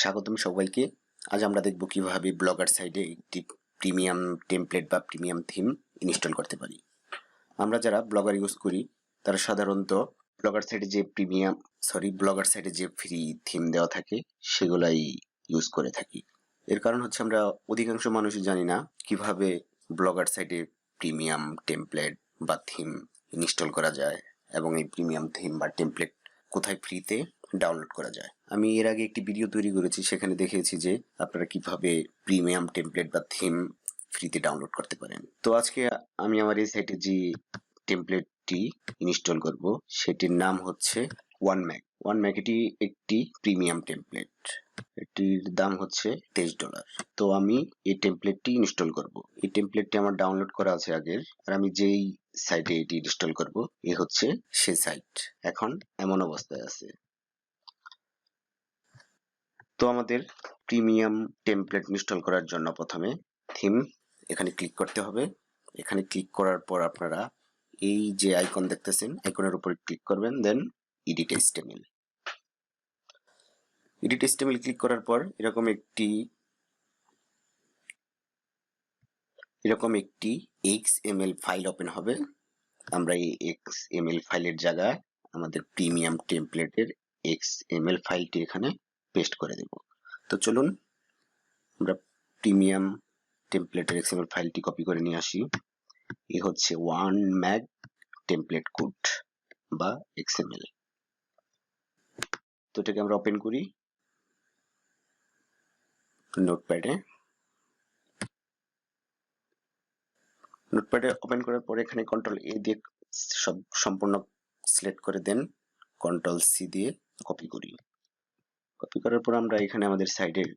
স্বাগতম সবাইকে। আজ আমরা দেখব কিভাবে ব্লগার সাইটে একটি প্রিমিয়াম টেমপ্লেট বা প্রিমিয়াম থিম ইনস্টল করতে পারি। আমরা যারা ব্লগার ইউজ করি তারা সাধারণত ব্লগার সাইটে যে ফ্রি থিম দেওয়া থাকে সেগুলাই ইউজ করে থাকি। এর কারণ হচ্ছে আমরা অধিকাংশ মানুষই জানি না কিভাবে ব্লগার সাইটে প্রিমিয়াম টেমপ্লেট বা থিম ইনস্টল করা যায় এবং এই প্রিমিয়াম থিম বা টেমপ্লেট কোথায় ফ্রিতে ডাউনলোড করা যায়। আমি এর আগে একটি ভিডিও তৈরি করেছি, সেখানে দেখিয়েছি যে আপনারা কিভাবে প্রিমিয়াম টেমপ্লেট বা থিম ফ্রিতে ডাউনলোড করতে পারেন। তো আজকে আমি আমার এই সাইটে যে টেমপ্লেটটি ইনস্টল করব সেটির নাম হচ্ছে ওয়ান ম্যাক। এটি একটি প্রিমিয়াম টেমপ্লেট, এটির দাম হচ্ছে $23। তো আমি এই টেমপ্লেটটি ইনস্টল করব। এই টেমপ্লেটটি আমার ডাউনলোড করা আছে আগের, আর আমি যেই সাইটে এটি ইনস্টল করব এ হচ্ছে সে সাইট। এখন এমন অবস্থায় আছে। তো আমাদের প্রিমিয়াম টেমপ্লেট ইনস্টল করার জন্য প্রথমে থিম এখানে ক্লিক করতে হবে। এখানে ক্লিক করার পর আপনারা এই যে আইকন দেখতেছেন, আইকনের উপর ক্লিক করবেন, দেন এডিট এইচটিএমএল ক্লিক করার পর এরকম একটি XML ফাইল ওপেন হবে। আমরা এই XML ফাইলের জায়গায় আমাদের প্রিমিয়াম টেমপ্লেটের XML ফাইলটি এখানে পেস্ট করে দেব। তো চলুন আমরা প্রিমিয়াম টেমপ্লেটের XML ফাইলটি কপি করে নিয়ে আসি। এ হচ্ছে ওয়ান ম্যাক টেমপ্লেট কোড বা XML। তো এটাকে আমরা ওপেন করি নোটপ্যাডে। ওপেন করার পরে এখানে কন্ট্রোল-A দিয়ে সম্পূর্ণ সিলেক্ট করে দেন, কন্ট্রোল-C দিয়ে কপি করি। কপি করার পর আমরা এখানে আমাদের সাইডের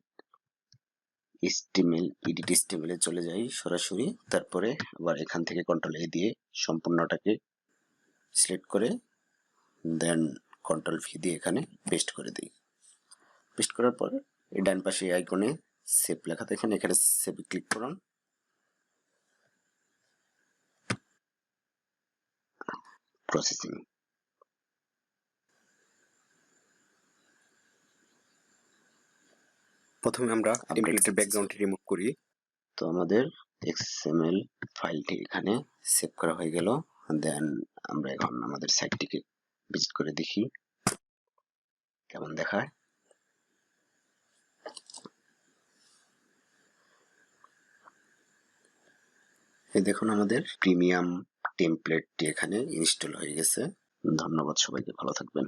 এডিট HTML এ চলে যাই সরাসরি। তারপরে আবার এখান থেকে কন্ট্রোল-A দিয়ে সম্পূর্ণটাকে সিলেক্ট করে দেন কন্ট্রোল-V দিয়ে এখানে পেস্ট করে দিই। পেস্ট করার পর এই ডান পাশে আইকনে সেভ লেখা দেখেন, এখানে সেভ ক্লিক করুন। প্রসেসিং। প্রথমে আমরা টেমপ্লেটের ব্যাকগ্রাউন্ডটি রিমুভ করি। তো আমাদের XML ফাইলটি এখানে সেভ করা হয়ে গেল। দেন আমরা এখন আমাদের সাইটটিকে ভিজিট করে দেখি কেমন দেখায়। এই দেখুন আমাদের প্রিমিয়াম টেমপ্লেটটি এখানে ইনস্টল হয়ে গেছে। ধন্যবাদ সবাইকে, ভালো থাকবেন।